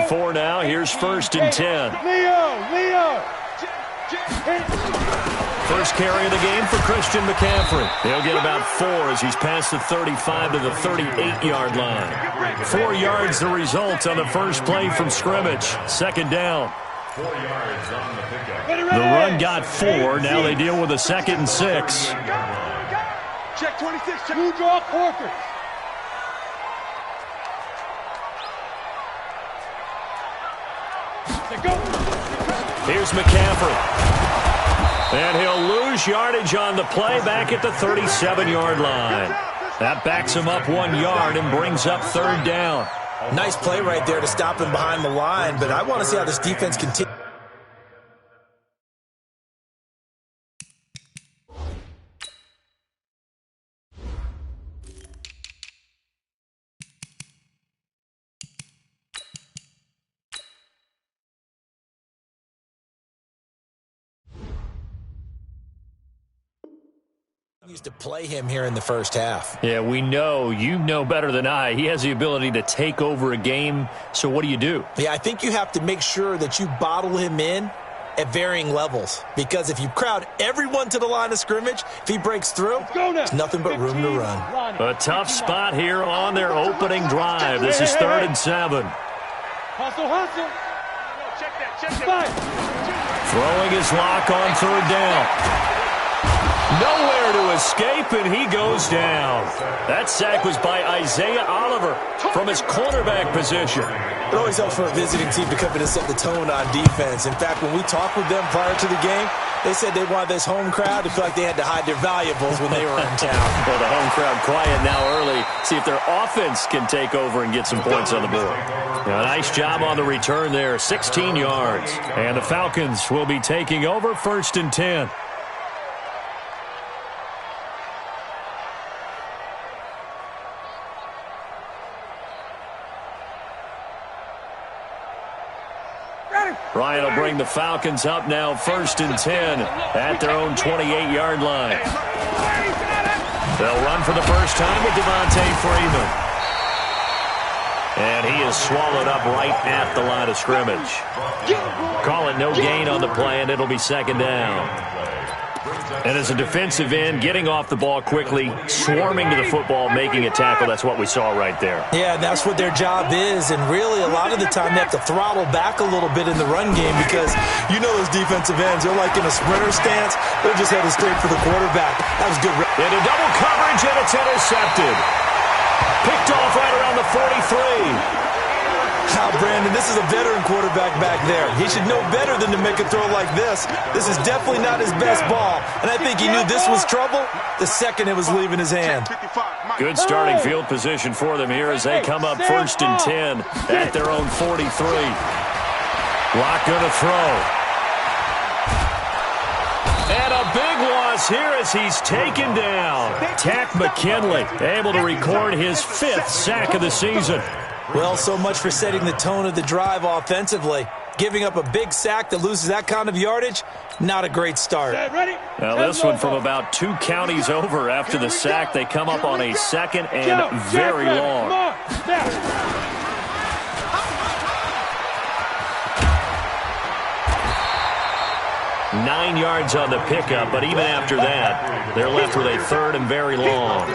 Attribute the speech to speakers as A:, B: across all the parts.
A: 34 now. Here's 1st and 10.
B: Leo.
A: First carry of the game for Christian McCaffrey. He'll get about 4 as he's past the 35 to the 38-yard line. 4 yards the result on the first play from scrimmage. 2nd down.
C: 4 yards on the pickup.
A: The run got 4. Now they deal with a 2nd and 6.
B: Check 26. Who draw quarters?
A: Here's McCaffrey. And he'll lose yardage on the play back at the 37-yard line. That backs him up 1 yard and brings up 3rd down.
D: Nice play right there to stop him behind the line, but I want to see how this defense continues. To play him here in the first half.
A: Yeah, we know, you know better than I, he has the ability to take over a game. So what do?
D: Yeah, I think you have to make sure that you bottle him in at varying levels, because if you crowd everyone to the line of scrimmage, if he breaks through, there's nothing but room to run.
A: A tough spot here on their opening drive. This is 3rd and 7.
B: Hustle. Check that.
A: Throwing his lock on 3rd down. Nowhere to escape, and he goes down. That sack was by Isaiah Oliver from his cornerback position.
D: It always helps for a visiting team to come in and set the tone on defense. In fact, when we talked with them prior to the game, they said they wanted this home crowd to feel like they had to hide their valuables when they were in town.
A: Well, the home crowd quiet now early. See if their offense can take over and get some points on the board. Now, nice job on the return there, 16 yards. And the Falcons will be taking over 1st and 10. Ryan will bring the Falcons up now 1st and 10 at their own 28-yard line. They'll run for the first time with Devontae Freeman. And he is swallowed up right at the line of scrimmage. Call it no gain on the play, and it'll be 2nd down. And as a defensive end, getting off the ball quickly, swarming to the football, making a tackle, that's what we saw right there.
D: Yeah, that's what their job is, and really a lot of the time they have to throttle back a little bit in the run game because you know those defensive ends, they're like in a sprinter stance, they're just headed straight for the quarterback. That was good.
A: Into double coverage, and it's intercepted. Picked off right around the 43.
D: Now, Brandon, this is a veteran quarterback back there. He should know better than to make a throw like this. This is definitely not his best ball, and I think he knew this was trouble the second it was leaving his hand.
A: Good starting field position for them here as they come up 1st and 10 at their own 43. Lock going to throw. And a big loss here as he's taken down. Tack McKinley able to record his 5th sack of the season.
D: Well, so much for setting the tone of the drive offensively. Giving up a big sack that loses that kind of yardage, not a great start.
A: Now this one from about 2 counties over after the sack. They come up on a 2nd and very long. 9 yards on the pickup, but even after that, they're left with a 3rd and very long.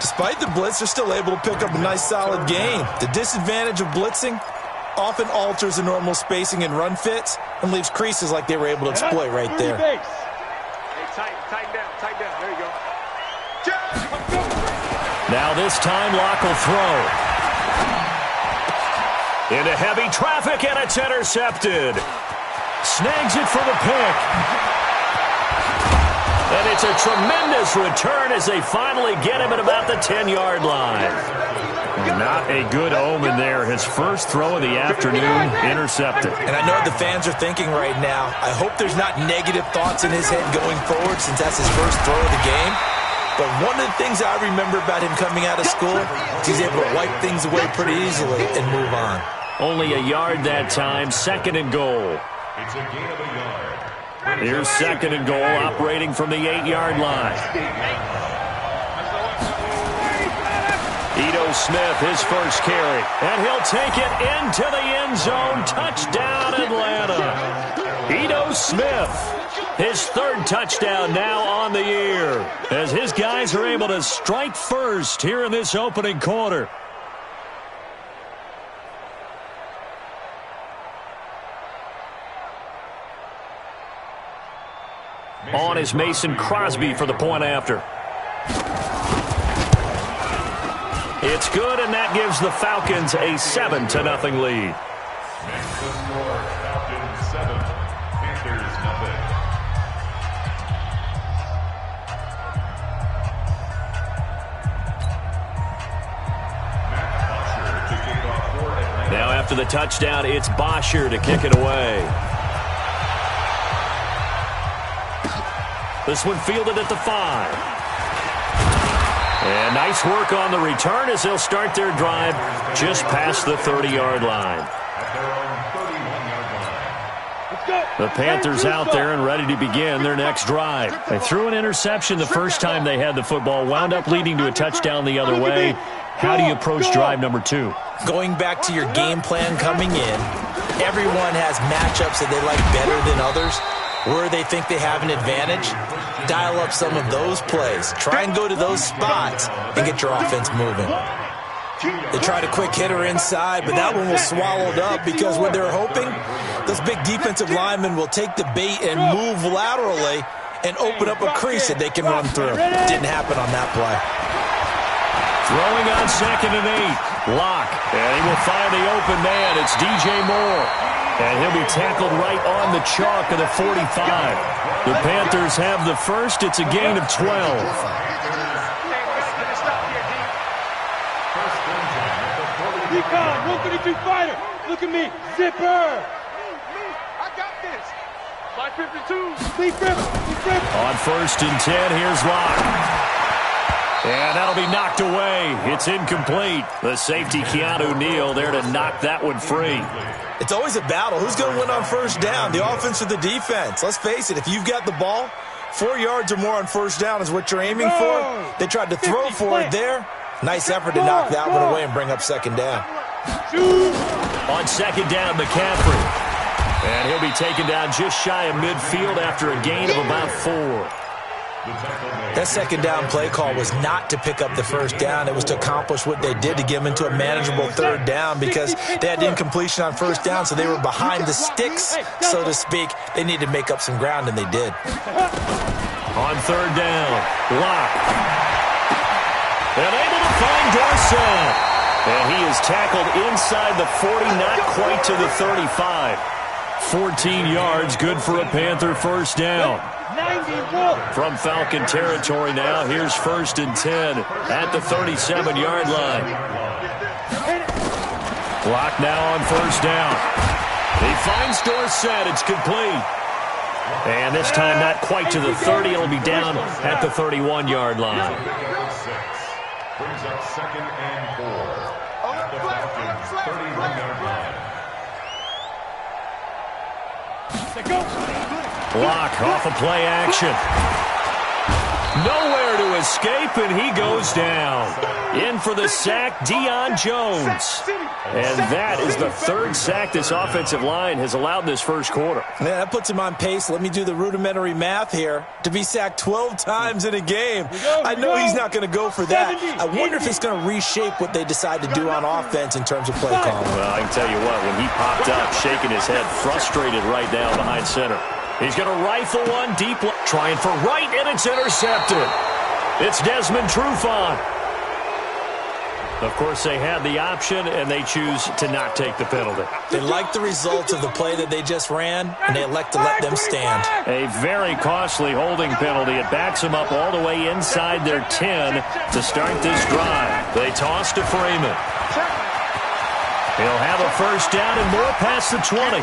D: Despite the blitz, they're still able to pick up a nice, solid gain. The disadvantage of blitzing often alters the normal spacing and run fits and leaves creases like they were able to exploit right there.
B: Hey, tighten down. There you go.
A: Now this time, Locke will throw. Into heavy traffic, and it's intercepted. Snags it for the pick. And it's a tremendous return as they finally get him at about the 10-yard line. Not a good omen there. His first throw of the afternoon intercepted.
D: And I know what the fans are thinking right now. I hope there's not negative thoughts in his head going forward since that's his first throw of the game. But one of the things I remember about him coming out of school is he's able to wipe things away pretty easily and move on.
A: Only a yard that time, 2nd and goal.
C: It's a gain of a yard.
A: Here's 2nd and goal, operating from the 8-yard line. Ito Smith, his first carry. And he'll take it into the end zone. Touchdown, Atlanta. Ito Smith, his third touchdown now on the year, as his guys are able to strike first here in this opening quarter. On is Mason Crosby for the point after. It's good, and that gives the Falcons a 7-0 lead.
C: Falcons 7, Panthers 0.
A: Now after the touchdown, it's Bosher to kick it away. This one fielded at the 5. And nice work on the return as they'll start their drive just past the 30-yard line. The Panthers out there and ready to begin their next drive. They threw an interception the first time they had the football, wound up leading to a touchdown the other way. How do you approach drive number 2?
D: Going back to your game plan coming in, everyone has matchups that they like better than others, where they think they have an advantage. Dial up some of those plays. Try and go to those spots and get your offense moving. They tried a quick hitter inside, but that one was swallowed up because when they're hoping, those big defensive linemen will take the bait and move laterally and open up a crease that they can run through. Didn't happen on that play.
A: Throwing on 2nd and 8. Lock. And he will find the open man. It's DJ Moore. And he'll be tackled right on the chalk of the 45. The Panthers have the first. It's a gain of 12.
B: Recon, 132 fighter. Look at me. Zipper. I got this. 552. Lee Griffin.
A: On 1st and 10, here's Lock. And that'll be knocked away. It's incomplete. The safety, Keanu Neal, there to knock that one free.
D: It's always a battle. Who's going to win on 1st down, the offense or the defense? Let's face it, if you've got the ball, 4 yards or more on 1st down is what you're aiming for. They tried to throw for it there. Nice effort to knock that one away and bring up 2nd down.
A: On 2nd down, McCaffrey. And he'll be taken down just shy of midfield after a gain of about 4.
D: That 2nd down play call was not to pick up the 1st down. It was to accomplish what they did, to get them into a manageable 3rd down, because they had incompletion on 1st down, so they were behind the sticks, so to speak. They needed to make up some ground, and they did.
A: On 3rd down, Lock. And able to find Dorsett. And he is tackled inside the 40, not quite to the 35. 14 yards, good for a Panther 1st down. From Falcon territory now, here's 1st and 10 at the 37-yard line. Clock now on 1st down. He finds Dorsett. It's complete. And this time not quite to the 30. It'll be down at the 31-yard line.
C: Brings up 2nd and 4 at the Falcons' 31-yard line.
A: Block off of play action. Nowhere to escape, and he goes down. In for the sack, Deion Jones. And that is the 3rd sack this offensive line has allowed this 1st quarter.
D: Yeah, that puts him on pace. Let me do the rudimentary math here. To be sacked 12 times in a game. I know he's not going to go for that. I wonder if it's going to reshape what they decide to do on offense in terms of play calling.
A: Well, I can tell you what, when he popped up, shaking his head, frustrated right now behind center. He's going to rifle one deep, trying for right, and it's intercepted. It's Desmond Trufant. Of course, they had the option, and they choose to not take the penalty.
D: They like the results of the play that they just ran, and they elect to let them stand.
A: A very costly holding penalty. It backs them up all the way inside their 10 to start this drive. They toss to Freeman. He'll have a 1st down and more past the 20.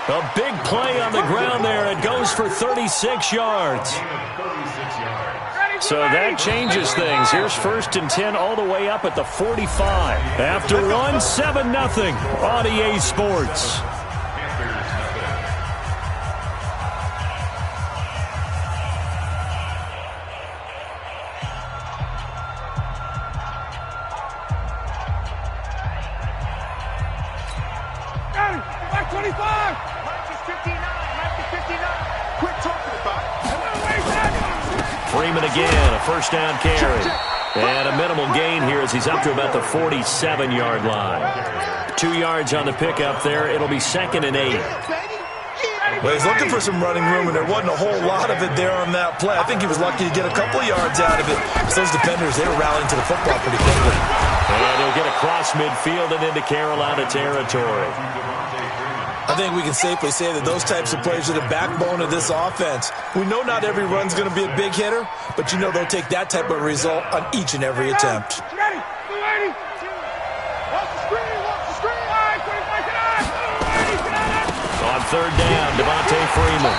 A: A big play on the ground there. It goes for 36 yards. So that changes things. Here's 1st and 10 all the way up at the 45. After one, 7-0 on EA Sports.
B: 25. Mike is 59. Mike is 59. Quit talking about it.
A: Freeman again, a first down carry. And a minimal gain here as he's up to about the 47-yard line. 2 yards on the pickup there. It'll be 2nd and 8.
D: Well, he's looking for some running room, and there wasn't a whole lot of it there on that play. I think he was lucky to get a couple of yards out of it. Those defenders, they were rallying to the football pretty quickly.
A: And he'll get across midfield and into Carolina territory.
D: I think we can safely say that those types of plays are the backbone of this offense. We know not every run's going to be a big hitter, but you know they'll take that type of result on each and every attempt.
B: Ready? Ready? Watch the screen. Watch the screen. All right, 25.
A: On 3rd down, Devontae Freeman.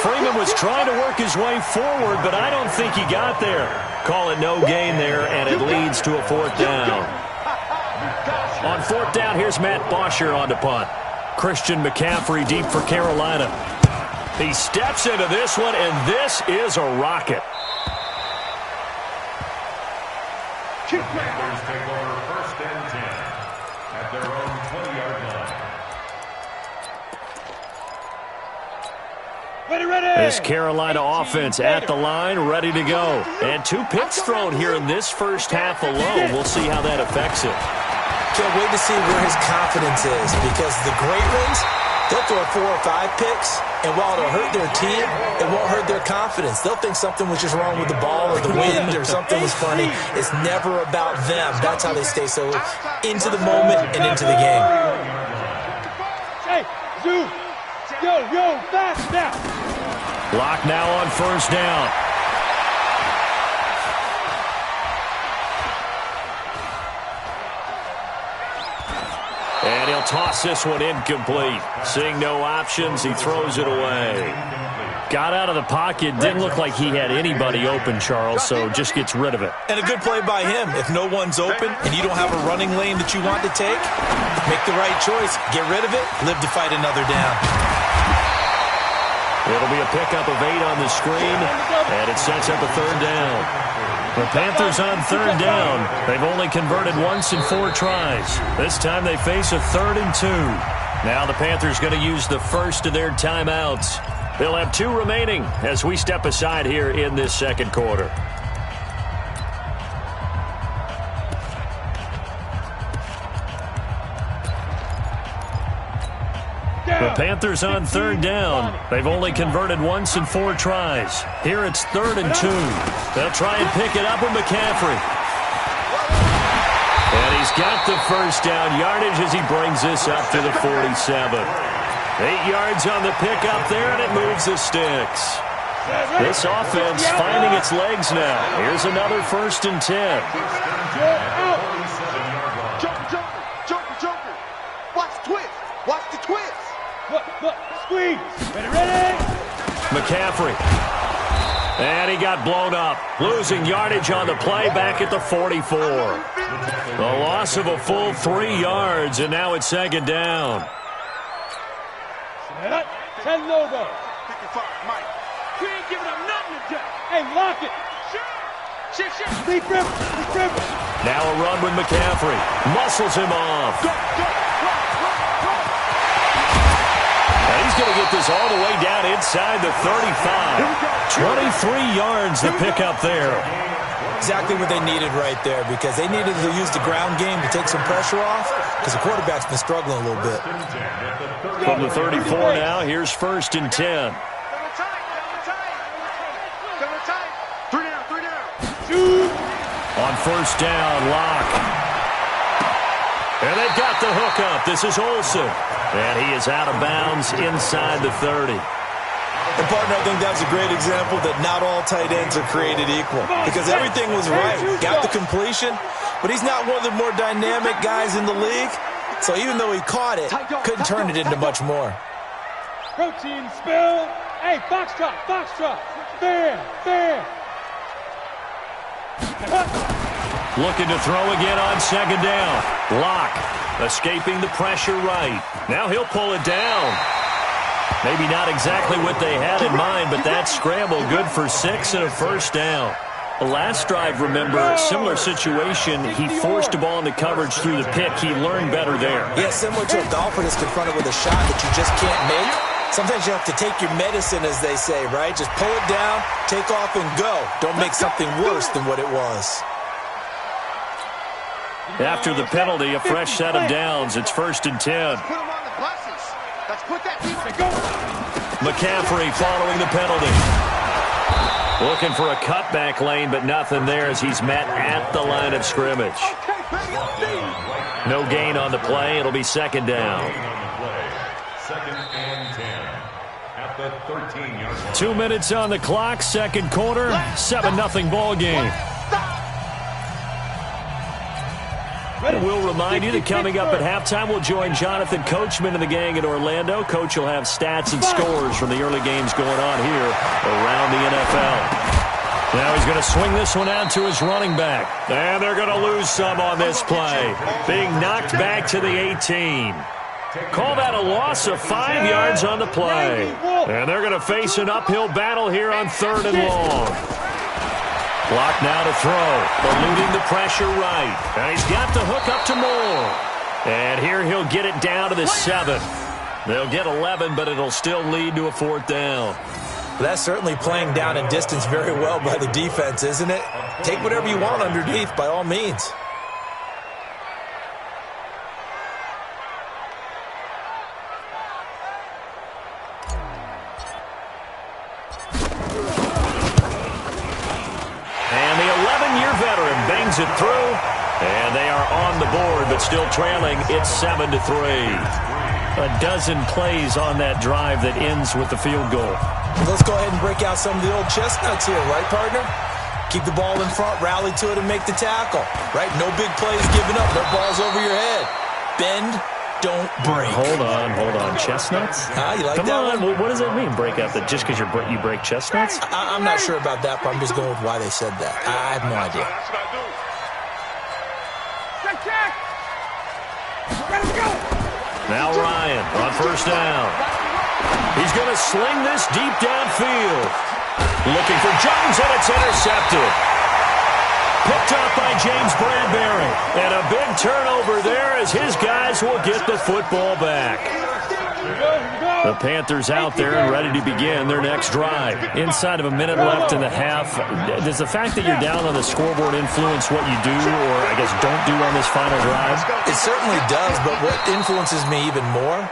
A: Freeman was trying to work his way forward, but I don't think he got there. Call it no gain there, and it leads to a 4th down. On 4th down, here's Matt Bosher on the punt. Christian McCaffrey deep for Carolina. He steps into this one, and this is a rocket.
C: Panthers take over 1st and 10 at their own 20-yard line.
B: Ready.
A: This Carolina offense at the line, ready to go. And 2 picks thrown here in this first half alone. We'll see how that affects it.
D: Can't wait to see where his confidence is, because the great ones, they'll throw 4 or 5 picks, and while it'll hurt their team, it won't hurt their confidence. They'll think something was just wrong with the ball or the wind or something was funny. It's never about them. That's how they stay so into the moment and into the game.
B: Hey, Zoo. Yo, fast now.
A: Lock now on 1st down. And he'll toss this one incomplete. Seeing no options, he throws it away. Got out of the pocket. Didn't look like he had anybody open, Charles, so just gets rid of it.
D: And a good play by him. If no one's open and you don't have a running lane that you want to take, make the right choice. Get rid of it. Live to fight another down.
A: It'll be a pickup of 8 on the screen, and it sets up a 3rd down. The Panthers on 3rd down. They've only converted once in 4 tries. This time they face a 3rd and 2. Now the Panthers going to use the first of their timeouts. They'll have 2 remaining as we step aside here in this 2nd quarter. The Panthers on 3rd down. They've only converted once in 4 tries. Here it's 3rd and 2. They'll try and pick it up with McCaffrey. And he's got the first down yardage as he brings this up to the 47. 8 yards on the pickup there, and it moves the sticks. This offense finding its legs now. Here's another 1st and 10.
B: Joker. Watch the twist. Watch the twist. Look, squeeze. Ready?
A: McCaffrey. And he got blown up. Losing yardage on the play back at the 44. The loss of a full 3 yards, and now it's 2nd down.
B: 10 logo. Mike. You ain't giving up nothing to Jack. Hey, lock it. Shit. Deep rip.
A: Now a run with McCaffrey. Muscles him off.
B: Go.
A: He's going to get this all the way down inside the 35. 23 yards to pick up there.
D: Exactly what they needed right there, because they needed to use the ground game to take some pressure off, because the quarterback's been struggling a little bit.
A: From the 34 now, here's 1st and 10.
B: Three down.
A: On 1st down, Lock. And they've got the hook up. This is Olsen. And he is out of bounds inside the 30.
D: And, partner, I think that was a great example that not all tight ends are created equal, because everything was right. Got the completion, but he's not one of the more dynamic guys in the league. So even though he caught it, couldn't turn it into much more.
B: Protein spill. Hey, box drop. Fair.
A: Looking to throw again on 2nd down. Lock escaping the pressure right. Now he'll pull it down. Maybe not exactly what they had in mind, but that scramble good for 6 and a 1st down. The last drive, remember, similar situation. He forced a ball into coverage through the pick. He learned better there.
D: Yeah, similar to a golfer that's confronted with a shot that you just can't make. Sometimes you have to take your medicine, as they say, right? Just pull it down, take off, and go. Don't make something worse than what it was.
A: After the penalty, a fresh set of downs. It's 1st and 10. McCaffrey following the penalty. Looking for a cutback lane, but nothing there as he's met at the line of scrimmage. No gain on the play. It'll be 2nd down.
C: 2nd and 10 at the 13-yard line.
A: 2 minutes on the clock, 2nd quarter, 7-0 ball game. We'll remind you that coming up at halftime, we'll join Jonathan Coachman and the gang in Orlando. Coach will have stats and scores from the early games going on here around the NFL. Now he's going to swing this one out to his running back. And they're going to lose some on this play. Being knocked back to the 18. Call that a loss of 5 yards on the play. And they're going to face an uphill battle here on 3rd and long. Block now to throw. Eluding the pressure right. And he's got the hook up to Moore. And here he'll get it down to the 7. They'll get 11, but it'll still lead to a 4th down.
D: Well, that's certainly playing down in distance very well by the defense, isn't it? Take whatever you want underneath, by all means.
A: Bangs it through, and they are on the board, but still trailing. It's 7-3. A dozen plays on that drive that ends with the field goal.
D: Let's go ahead and break out some of the old chestnuts here, right, partner? Keep the ball in front, rally to it, and make the tackle, right? No big plays given up, no balls over your head. Bend, don't break.
A: Hold on. Chestnuts?
D: You like
A: Come
D: that
A: on.
D: one?
A: What does that mean, break out? That just because you break chestnuts?
D: I'm not sure about that, but I'm just going with why they said that. I have no idea.
A: Now Ryan on 1st down. He's going to sling this deep downfield. Looking for Jones, and it's intercepted. Picked up by James Bradbury. And a big turnover there as his guys will get the football back. The Panthers out there and ready to begin their next drive. Inside of a minute left in the half, does the fact that you're down on the scoreboard influence what you do or, I guess, don't do on this final drive?
D: It certainly does, but what influences me even more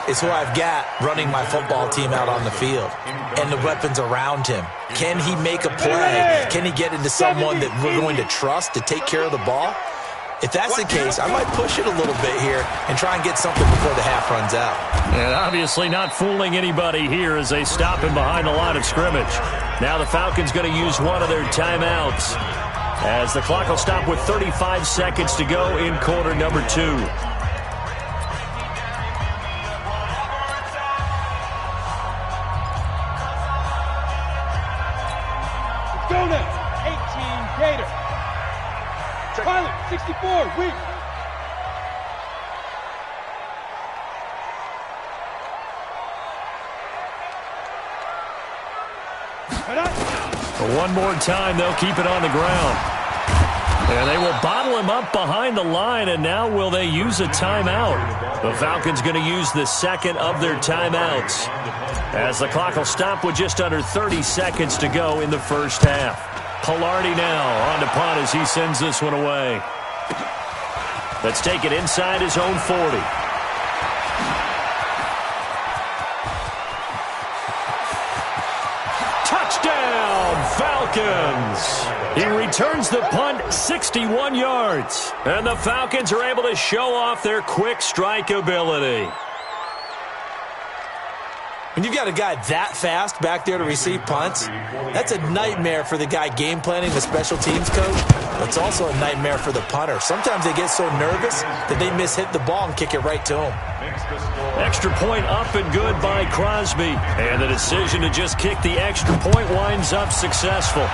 D: is who I've got running my football team out on the field and the weapons around him. Can he make a play? Can he get into someone that we're going to trust to take care of the ball? If that's the case, I might push it a little bit here and try and get something before the half runs out.
A: And obviously not fooling anybody here as they stop him behind the line of scrimmage. Now the Falcons going to use one of their timeouts as the clock will stop with 35 seconds to go in quarter number 2.
B: Go now, 18 Gator. Pilot, 64, weak.
A: One more time, they'll keep it on the ground. And they will bottle him up behind the line, and now will they use a timeout? The Falcons going to use the second of their timeouts as the clock will stop with just under 30 seconds to go in the first half. Pilardi now on to punt as he sends this one away. Let's take it inside his own 40. Touchdown, Falcons! He returns the punt 61 yards. And the Falcons are able to show off their quick strike ability.
D: When you've got a guy that fast back there to receive punts, that's a nightmare for the guy game planning, the special teams coach. But it's also a nightmare for the punter. Sometimes they get so nervous that they miss-hit the ball and kick it right to him.
A: Extra point up and good by Crosby. And the decision to just kick the extra point winds up successful.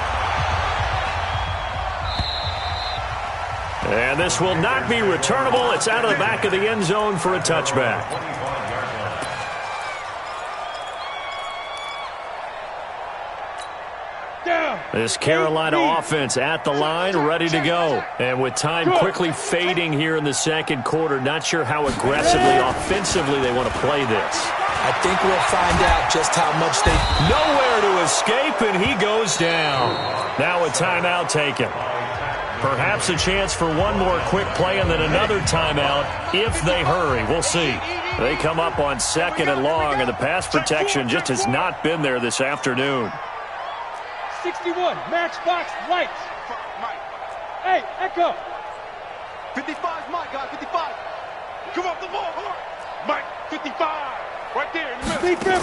A: And this will not be returnable. It's out of the back of the end zone for a touchback.
B: Down.
A: This Carolina offense at the line, ready to go. And with time quickly fading here in the second quarter, not sure how aggressively, offensively they want to play this.
D: I think we'll find out just how much they...
A: Nowhere to escape, and he goes down. Now a timeout taken. Perhaps a chance for one more quick play and then another timeout if they hurry. We'll see. They come up on 2nd and long, and the pass protection just has not been there this afternoon.
B: 61, matchbox lights. Hey, Echo. 55's Mike, guys, 55. Come off the ball, hard. Mike, 55. Right there in the middle.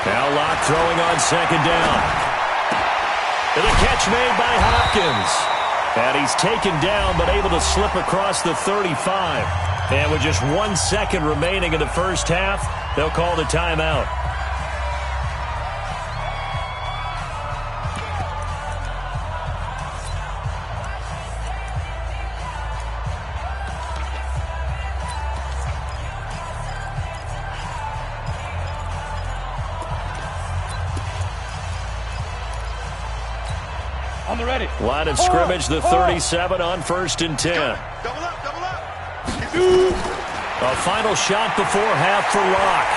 A: Now Locke throwing on 2nd down. And a catch made by Hopkins. And he's taken down but able to slip across the 35. And with just 1 second remaining in the first half, they'll call the timeout.
B: On the ready.
A: Line of scrimmage, the 37 on 1st and 10.
B: Double up, double up.
A: A final shot before half for Locke.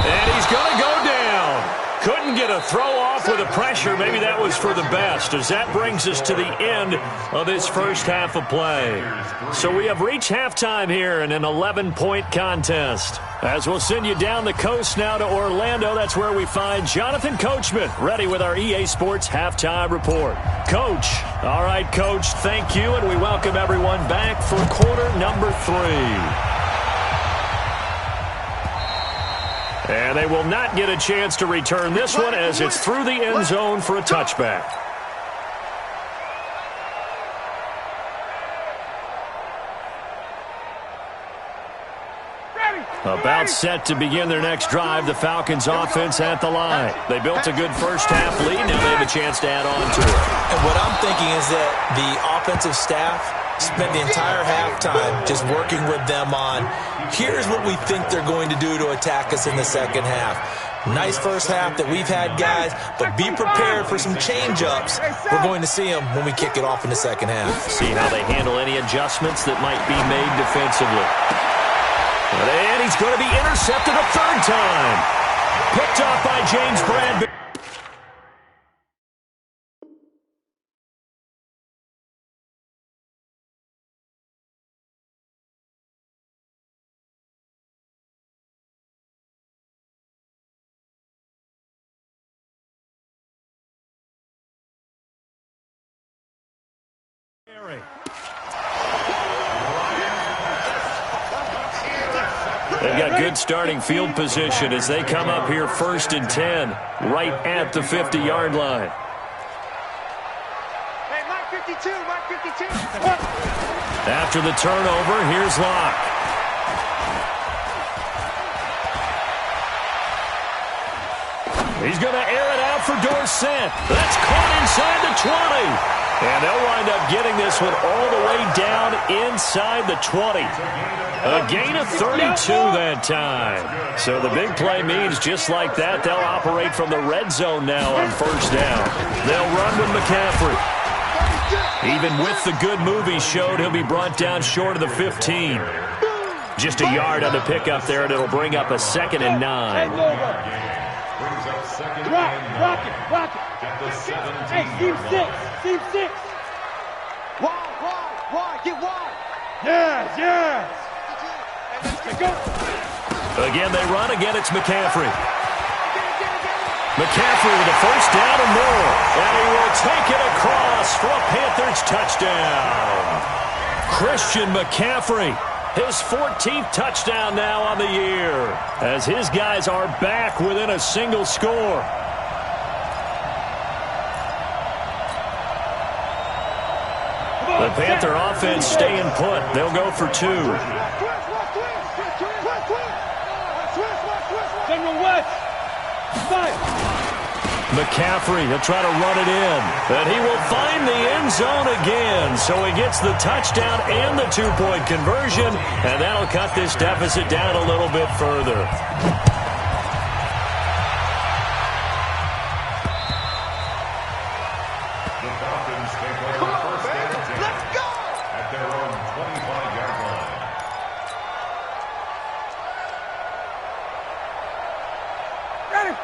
A: And he's going to go down. Couldn't get a throw off with the pressure. Maybe that was for the best, as that brings us to the end of this first half of play. So we have reached halftime here in an 11-point contest. As we'll send you down the coast now to Orlando, that's where we find Jonathan Coachman, ready with our EA Sports Halftime Report. Coach. All right, Coach, thank you, and we welcome everyone back for quarter number 3. And they will not get a chance to return this one as it's through the end zone for a touchback. About set to begin their next drive, the Falcons offense at the line. They built a good first half lead, now they have a chance to add on to it.
D: And what I'm thinking is that the offensive staff spent the entire halftime just working with them on, here's what we think they're going to do to attack us in the second half. Nice first half that we've had, guys, but be prepared for some change-ups. We're going to see them when we kick it off in the second half.
A: See how they handle any adjustments that might be made defensively. And he's going to be intercepted a 3rd time. Picked off by James Bradbury. They've got good starting field position as they come up here 1st and 10, right at the 50-yard line.
B: Hey, Mike 52, Mike 52.
A: After the turnover, here's Locke. He's going to air it out for Dorsett. That's caught inside the 20. And they'll wind up getting this one all the way down inside the 20. A gain of 32 that time. So the big play means just like that, they'll operate from the red zone now on 1st down. They'll run with McCaffrey. Even with the good move he showed, he'll be brought down short of the 15. Just a yard on the pickup there, and it'll bring up a 2nd and 9.
B: Rock it. Hey, team 6. Wide, get wide. Yes.
A: Again, they run. Again, it's McCaffrey. McCaffrey with a 1st down and more. And he will take it across for a Panthers touchdown. Christian McCaffrey, his 14th touchdown now on the year, as his guys are back within a single score. The Panther offense staying put. They'll go for 2. McCaffrey, he'll try to run it in. And he will find the end zone again. So he gets the touchdown and the 2-point conversion. And that'll cut this deficit down a little bit further.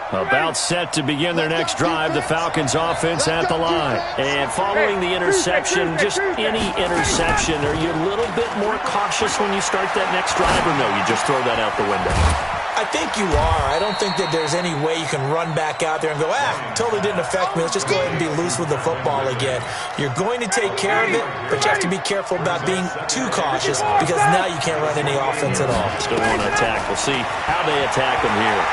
A: About set to begin their next drive, the Falcons offense at the line. And following the interception, just any interception, are you a little bit more cautious when you start that next drive, or no, you just throw that out the window?
D: I think you are. I don't think that there's any way you can run back out there and go, totally didn't affect me. Let's just go ahead and be loose with the football again. You're going to take care of it, but you have to be careful about being too cautious because now you can't run any offense at all.
A: Still want to attack. We'll see how they attack them here.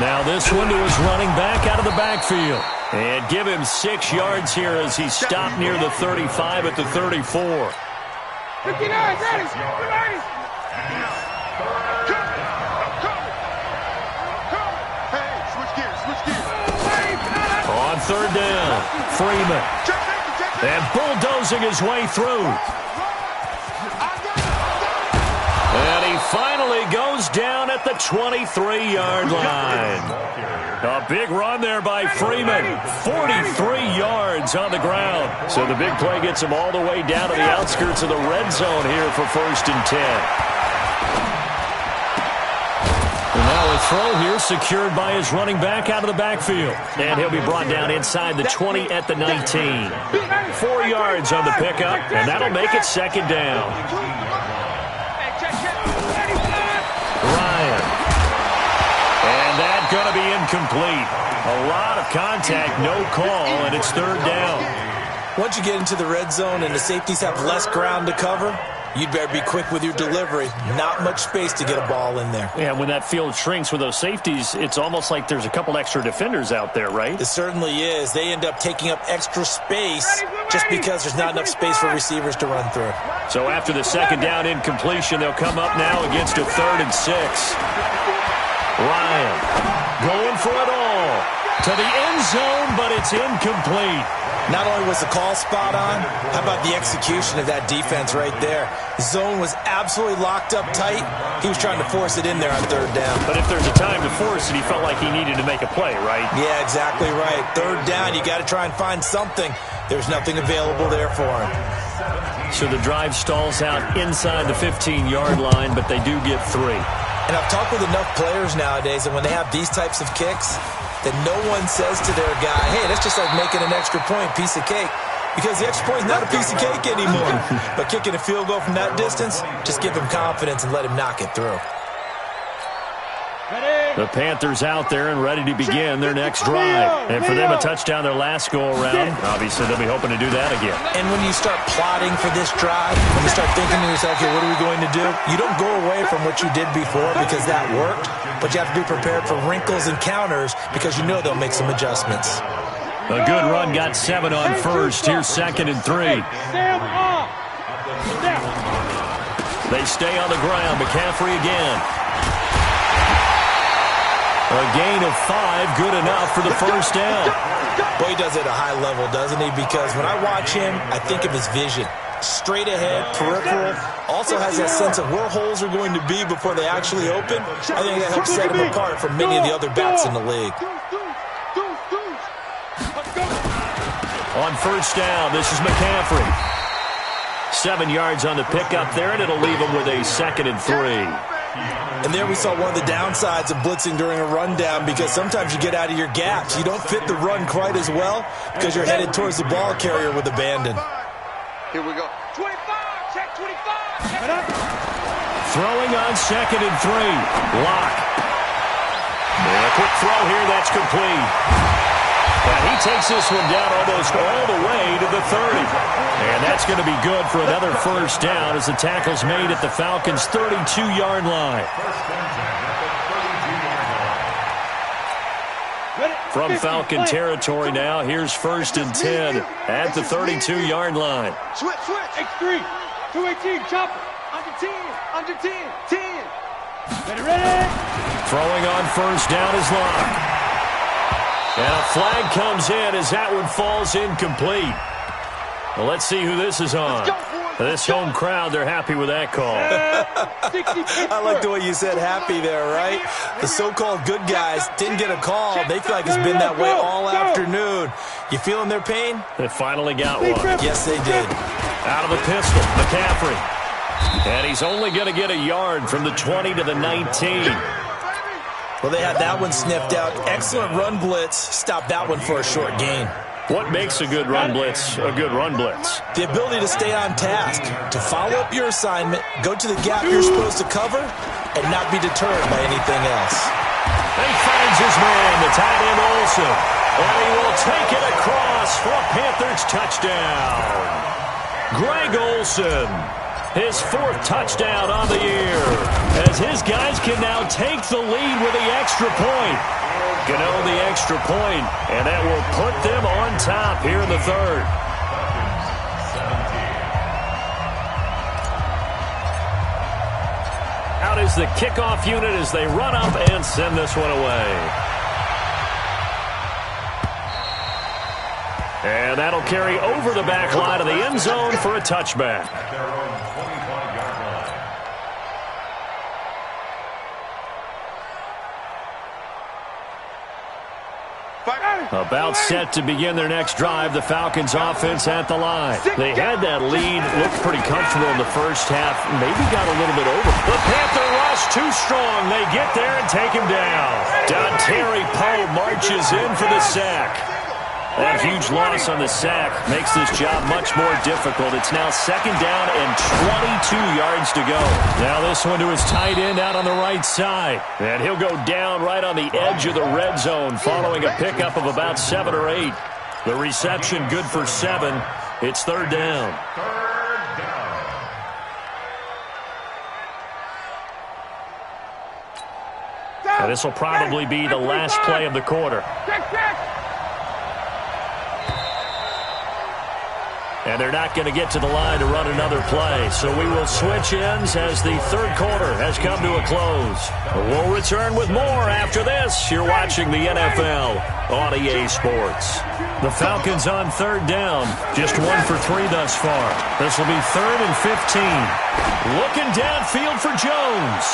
A: Now this one to his running back out of the backfield. And give him 6 yards here as he stopped near the 35 at the 34.
B: 59, ready.
A: On third down, Freeman. And bulldozing his way through. And he finally goes down at the 23-yard line. A big run there by Freeman. 43 yards on the ground. So the big play gets him all the way down to the outskirts of the red zone here for 1st and 10. And now a throw here secured by his running back out of the backfield. And he'll be brought down inside the 20 at the 19. 4 yards on the pickup, and that'll make it 2nd down. Ryan. And that's going to be incomplete. A lot of contact, no call, and it's 3rd down.
D: Once you get into the red zone and the safeties have less ground to cover, you'd better be quick with your delivery. Not much space to get a ball in there.
A: Yeah, when that field shrinks with those safeties, it's almost like there's a couple extra defenders out there, right?
D: It certainly is. They end up taking up extra space just because there's not enough space for receivers to run through.
A: So after the 2nd down incompletion, they'll come up now against a 3rd and 6. Ryan going for it all. To the end zone, but it's incomplete.
D: Not only was the call spot on, how about the execution of that defense right there? The zone was absolutely locked up tight. He was trying to force it in there on 3rd down.
A: But if there's a time to force it, he felt like he needed to make a play, right?
D: Yeah, exactly right. 3rd down, you got to try and find something. There's nothing available there for him.
A: So the drive stalls out inside the 15-yard line, but they do get 3.
D: And I've talked with enough players nowadays, and when they have these types of kicks, that no one says to their guy, hey, that's just like making an extra point, piece of cake. Because the extra point is not a piece of cake anymore. But kicking a field goal from that distance, just give him confidence and let him knock it through.
A: The Panthers out there and ready to begin their next drive. And for them, a touchdown their last go-around. Obviously, they'll be hoping to do that again.
D: And when you start plotting for this drive, when you start thinking to yourself, okay, what are we going to do? You don't go away from what you did before because that worked. But you have to be prepared for wrinkles and counters because you know they'll make some adjustments.
A: A good run got 7 on first. Here's 2nd and 3. They stay on the ground. McCaffrey again. A gain of 5, good enough for the 1st down.
D: Boy, he does it at a high level, doesn't he? Because when I watch him, I think of his vision. Straight ahead, peripheral, also has that sense of where holes are going to be before they actually open. I think that helps set him apart from many of the other backs in the league.
A: On 1st down, this is McCaffrey. 7 yards on the pickup there, and it'll leave him with a 2nd and 3.
D: And there we saw one of the downsides of blitzing during a rundown because sometimes you get out of your gaps. You don't fit the run quite as well because you're headed towards the ball carrier with abandon.
B: Here we go. 25, check 25.
A: Throwing on 2nd and 3. Lock. And a quick throw here, that's complete. And he takes this one down almost all the way to the 30. And that's going to be good for another 1st down as the tackle's made at the Falcons' 32-yard line. From Falcon territory now, here's 1st and 10 at the 32-yard line.
B: Switch, X3, 218, chopper, under 10, 10. Ready.
A: Throwing on 1st down is Lock. And a flag comes in as that one falls incomplete. Well, let's see who this is on. This home crowd, they're happy with that call.
D: I like the way you said happy there, right? The so-called good guys didn't get a call. They feel like it's been that way all afternoon. You feeling their pain?
A: They finally got one.
D: Yes, they did.
A: Out of the pistol, McCaffrey. And he's only going to get a yard from the 20 to the 19.
D: Well, they had that one sniffed out. Excellent run blitz. Stopped that one for a short gain.
A: What makes a good run blitz a good run blitz?
D: The ability to stay on task, to follow up your assignment, go to the gap you're supposed to cover, and not be deterred by anything else.
A: He finds his man, the tight end Olsen. And he will take it across for a Panthers touchdown. Greg Olsen, his 4th touchdown on the year, as his guys can now take the lead with the extra point. Gano the extra point, and that will put them on top here in the 3rd. Out is the kickoff unit as they run up and send this one away. And that'll carry over the back line of the end zone for a touchback. About set to begin their next drive, the Falcons offense at the line. They had that lead, looked pretty comfortable in the first half, maybe got a little bit over. The Panther rush too strong. They get there and take him down. Dontari Poe marches in for the sack. That huge loss on the sack makes this job much more difficult. It's now 2nd down and 22 yards to go. Now this one to his tight end out on the right side. And he'll go down right on the edge of the red zone following a pickup of about 7 or 8. The reception good for 7. It's 3rd down. And this will probably be the last play of the quarter. And they're not going to get to the line to run another play. So we will switch ends as the 3rd quarter has come to a close. We'll return with more after this. You're watching the NFL on EA Sports. The Falcons on 3rd down. Just 1 for 3 thus far. This will be 3rd and 15. Looking downfield for Jones.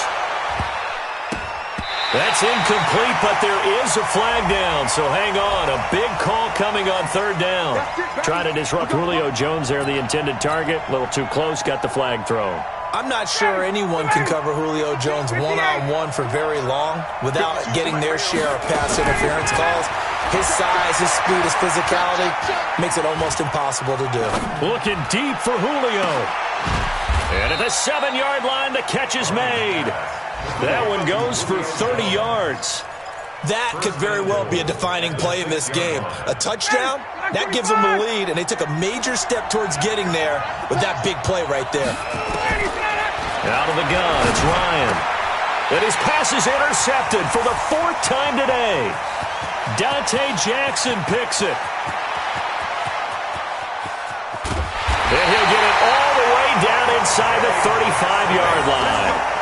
A: That's incomplete, but there is a flag down, so hang on. A big call coming on 3rd down. Trying to disrupt Julio Jones there, the intended target. A little too close, got the flag thrown.
D: I'm not sure anyone can cover Julio Jones one-on-one for very long without getting their share of pass interference calls. His size, his speed, his physicality makes it almost impossible to do.
A: Looking deep for Julio. And at the 7-yard line, the catch is made. That one goes for 30 yards.
D: That could very well be a defining play in this game. A touchdown, that gives them the lead, and they took a major step towards getting there with that big play right there.
A: Out of the gun, it's Ryan. And his pass is intercepted for the 4th time today. Dante Jackson picks it. And he'll get it all the way down inside the 35-yard line.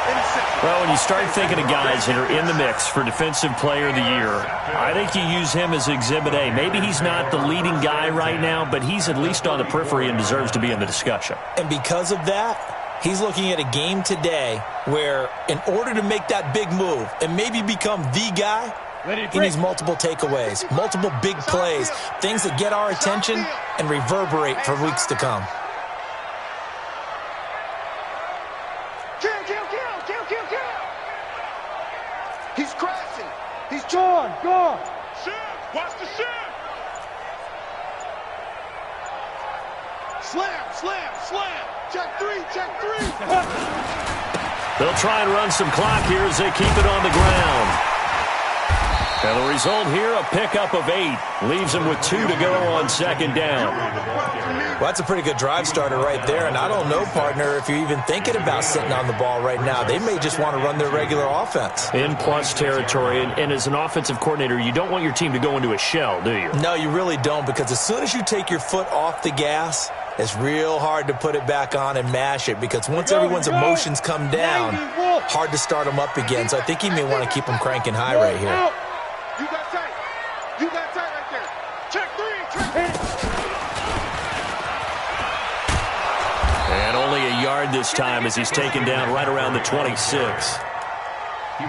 A: Well, when you start thinking of guys that are in the mix for Defensive Player of the Year, I think you use him as Exhibit A. Maybe he's not the leading guy right now, but he's at least on the periphery and deserves to be in the discussion.
D: And because of that, he's looking at a game today where in order to make that big move and maybe become the guy, he needs multiple takeaways, multiple big plays, things that get our attention and reverberate for weeks to come.
B: He's crashing. He's gone.
C: Shift. Watch the shift.
B: Slam. Check three.
A: They'll try and run some clock here as they keep it on the ground. And the result here, a pickup of 8. Leaves them with 2 to go on 2nd down.
D: Well, that's a pretty good drive starter right there. And I don't know, partner, if you're even thinking about sitting on the ball right now. They may just want to run their regular offense.
A: In plus territory. And as an offensive coordinator, you don't want your team to go into a shell, do you?
D: No, you really don't, because as soon as you take your foot off the gas, it's real hard to put it back on and mash it, because once everyone's emotions come down, hard to start them up again. So I think he may want to keep them cranking high right here.
B: You got tight right there. Check 3.
A: And only a yard this time as he's taken down right around the 26.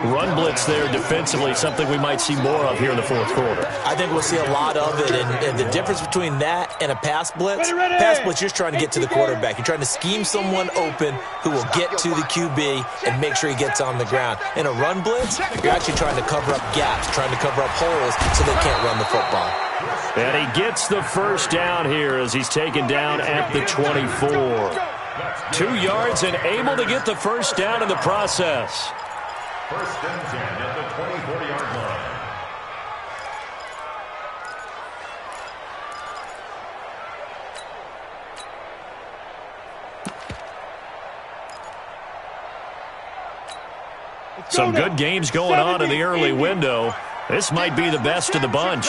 A: Run blitz there defensively, something we might see more of here in the fourth quarter.
D: I think we'll see a lot of it, and the difference between that and a pass blitz, pass blitz, you're trying to get to the quarterback. You're trying to scheme someone open who will get to the QB and make sure he gets on the ground. In a run blitz, you're actually trying to cover up gaps, trying to cover up holes so they can't run the football.
A: And he gets the first down here as he's taken down at the 24. 2 yards and able to get the first down in the process.
C: First and 10 at the 24-yard line.
A: Some good games going on in the early window. This might be the best of the bunch.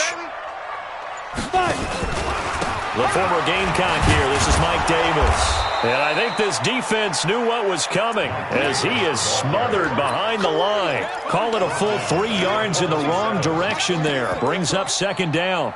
A: The former Gamecock here. This is Mike Davis. And I think this defense knew what was coming as he is smothered behind the line. Call it a full 3 yards in the wrong direction there. Brings up second down.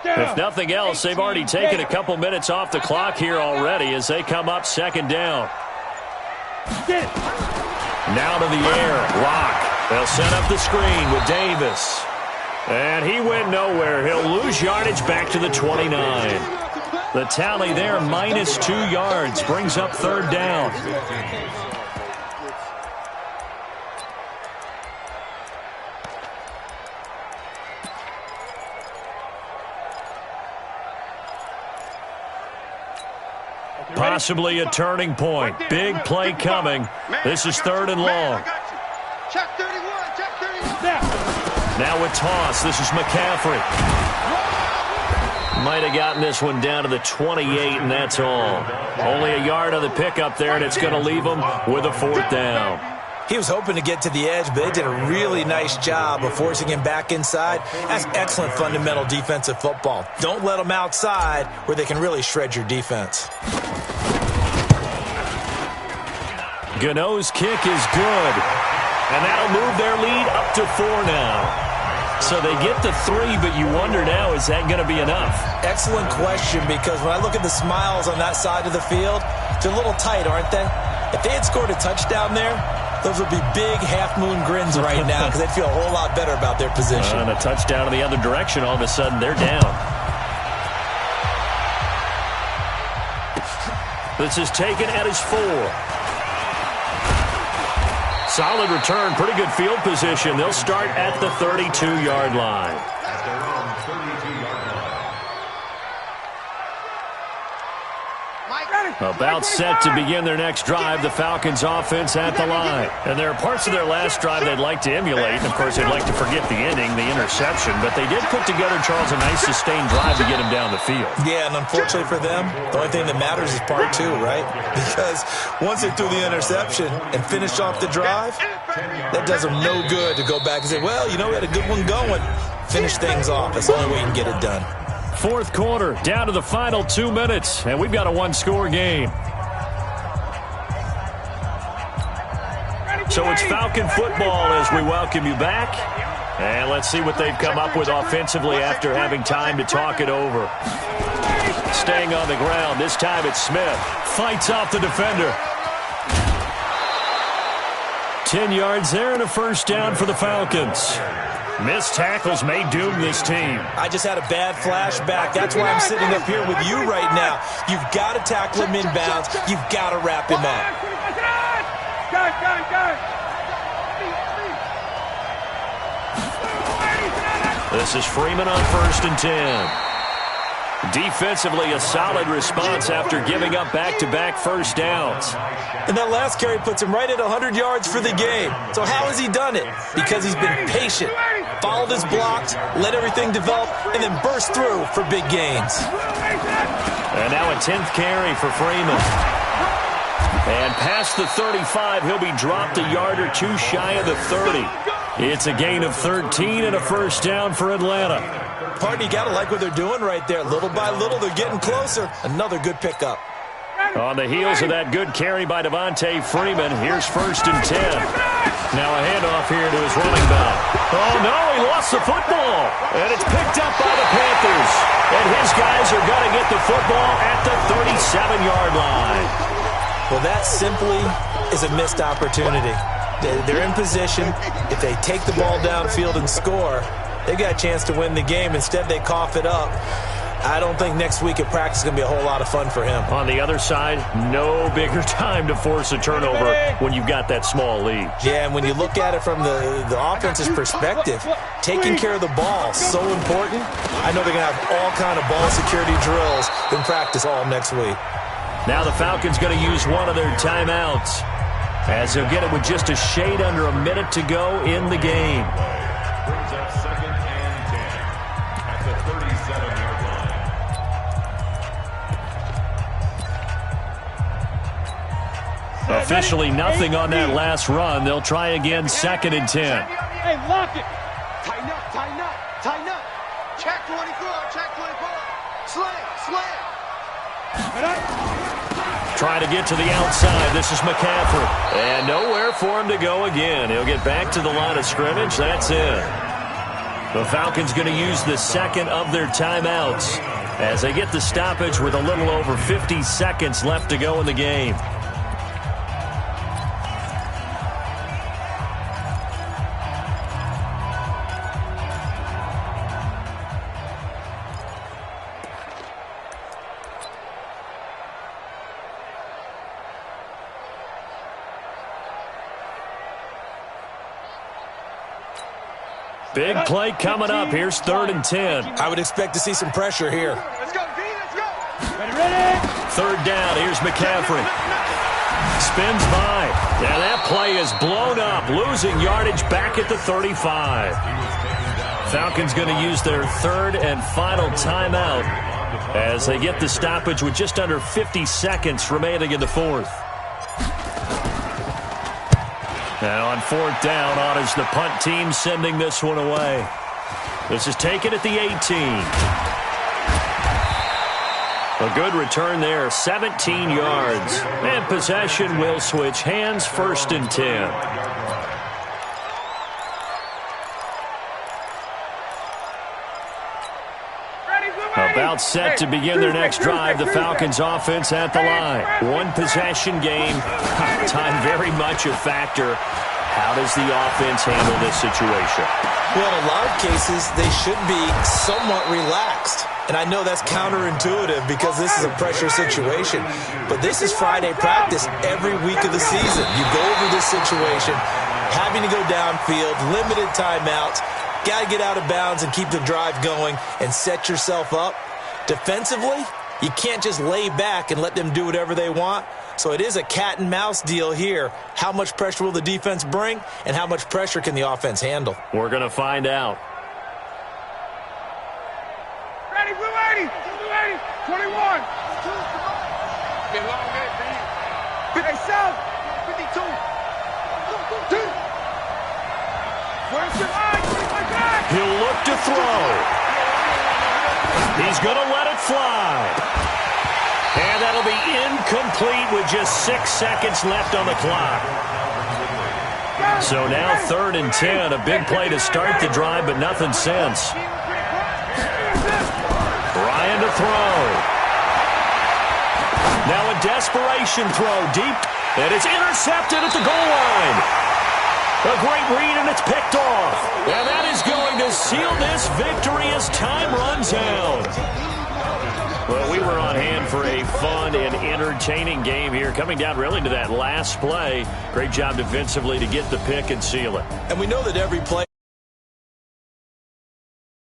A: If nothing else, they've already taken a couple minutes off the clock here already as they come up second down. Now to the air. Lock. They'll set up the screen with Davis. And he went nowhere. He'll lose yardage back to the 29. The tally there, -2 yards. Brings up third down. Possibly a turning point. Big play coming. This is third and long. Now with toss, this is McCaffrey. Might have gotten this one down to the 28, and that's all. Only a yard on the pickup there, and it's going to leave him with a fourth down.
D: He was hoping to get to the edge, but they did a really nice job of forcing him back inside. That's excellent fundamental defensive football. Don't let them outside where they can really shred your defense.
A: Gano's kick is good, and that'll move their lead up to 4 now. So they get to 3, but you wonder now, is that going to be enough?
D: Excellent question, because when I look at the smiles on that side of the field, they're a little tight, aren't they? If they had scored a touchdown there, those would be big half-moon grins right now because they'd feel a whole lot better about their position.
A: And a touchdown in the other direction, all of a sudden they're down. This is taken at his 4. Solid return, pretty good field position. They'll start at the 32-yard line.
C: At their own 32-yard line.
A: About set to begin their next drive, the Falcons offense at the line. And there are parts of their last drive they'd like to emulate. And, of course, they'd like to forget the ending, the interception. But they did put together, Charles, a nice sustained drive to get him down the field.
D: Yeah, and unfortunately for them, the only thing that matters is part 2, right? Because once they threw the interception and finished off the drive, that does them no good to go back and say, well, you know, we had a good one going. Finish things off. That's the only way you can get it done.
A: Fourth quarter, down to the final 2 minutes, and we've got a one-score game. So it's Falcon football as we welcome you back. And let's see what they've come up with offensively after having time to talk it over. Staying on the ground, this time it's Smith. Fights off the defender. 10 yards there and a first down for the Falcons. Missed tackles may doom this team.
D: I just had a bad flashback. That's why I'm sitting up here with you right now. You've got to tackle him inbounds. You've got to wrap him up.
A: This is Freeman on 1st and 10. Defensively, a solid response after giving up back-to-back first downs.
D: And that last carry puts him right at 100 yards for the game. So how has he done it? Because he's been patient, followed his blocks, let everything develop, and then burst through for big gains.
A: And now a 10th carry for Freeman. And past the 35, he'll be dropped a yard or 2 shy of the 30. It's a gain of 13 and a first down for Atlanta.
D: Partner, you got to like what they're doing right there. Little by little, they're getting closer. Another good pickup.
A: On the heels of that good carry by Devontae Freeman, here's 1st and 10. Now a handoff here to his running back. Oh, no, he lost the football. And it's picked up by the Panthers. And his guys are going to get the football at the 37-yard line.
D: Well, that simply is a missed opportunity. They're in position. If they take the ball downfield and score, they've got a chance to win the game. Instead, they cough it up. I don't think next week at practice is going to be a whole lot of fun for him.
A: On the other side, no bigger time to force a turnover when you've got that small lead.
D: Yeah, and when you look at it from the offense's perspective, taking care of the ball, so important. I know they're going to have all kind of ball security drills in practice all next week.
A: Now the Falcons going to use one of their timeouts, as they'll get it with just a shade under a minute to go in the game.
C: Brings up 2nd and 10 at the 37-yard line.
A: Officially nothing on that last run. They'll try again, 2nd and 10.
B: Hey, lock it.
E: Tighten up, tighten up, tighten up. Check 24, check 24. Slam, slam.
A: Trying to get to the outside. This is McCaffrey. And nowhere for him to go again. He'll get back to the line of scrimmage. That's it. The Falcons going to use the second of their timeouts as they get the stoppage with a little over 50 seconds left to go in the game. Big play coming up. Here's 3rd and 10.
D: I would expect to see some pressure here.
E: Let's go, D, let's go.
B: Ready?
A: 3rd down. Here's McCaffrey. Spins by. Now that play is blown up, losing yardage back at the 35. Falcons going to use their 3rd and final timeout as they get the stoppage with just under 50 seconds remaining in the 4th. Now on 4th down, on is the punt team sending this one away. This is taken at the 18. A good return there, 17 yards. And possession will switch hands, 1st and 10. About set to begin their next drive, the Falcons offense at the line. One possession game, time very much a factor. How does the offense handle this situation?
D: Well, in a lot of cases, they should be somewhat relaxed. And I know that's counterintuitive because this is a pressure situation. But this is Friday practice every week of the season. You go over this situation, having to go downfield, limited timeouts, got to get out of bounds and keep the drive going and set yourself up. Defensively, you can't just lay back and let them do whatever they want. So it is a cat and mouse deal here. How much pressure will the defense bring, and how much pressure can the offense handle?
A: We're going to find out.
B: Ready, we're ready. 21.
E: Get long there, D.
B: 57.
E: 52.
B: Where's your eye?
A: He'll look to throw. He's going to let it fly. And that'll be incomplete with just 6 seconds left on the clock. So now 3rd and 10, a big play to start the drive, but nothing since. Ryan to throw. Now a desperation throw deep, and it's intercepted at the goal line. A great read, and it's picked off. And that is going to seal this victory as time runs out. Well, we were on hand for a fun and entertaining game here, coming down really to that last play. Great job defensively to get the pick and seal it.
D: And we know that every play